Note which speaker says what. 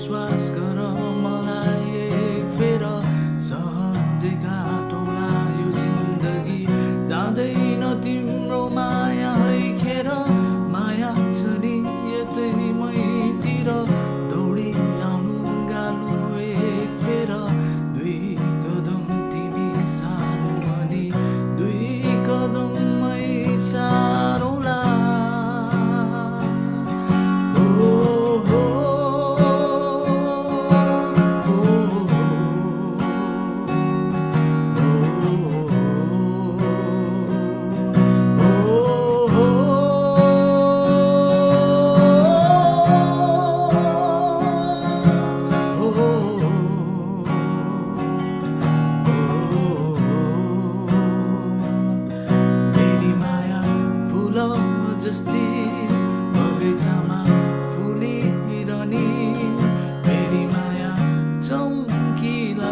Speaker 1: विश्वास गर मलाई एक फेर सहजै काटौँला यो जिन्दगी जाँदैन तिम्रो माया है खेर माया छ नि यतै मैतिर दौडी आउनु गाल्नु एक फेर दुई कदम तिमी सानो अनि दुई कदममै सारौँला जस्ती बगैँचामा फुलिरहने मेरी माया चम्किला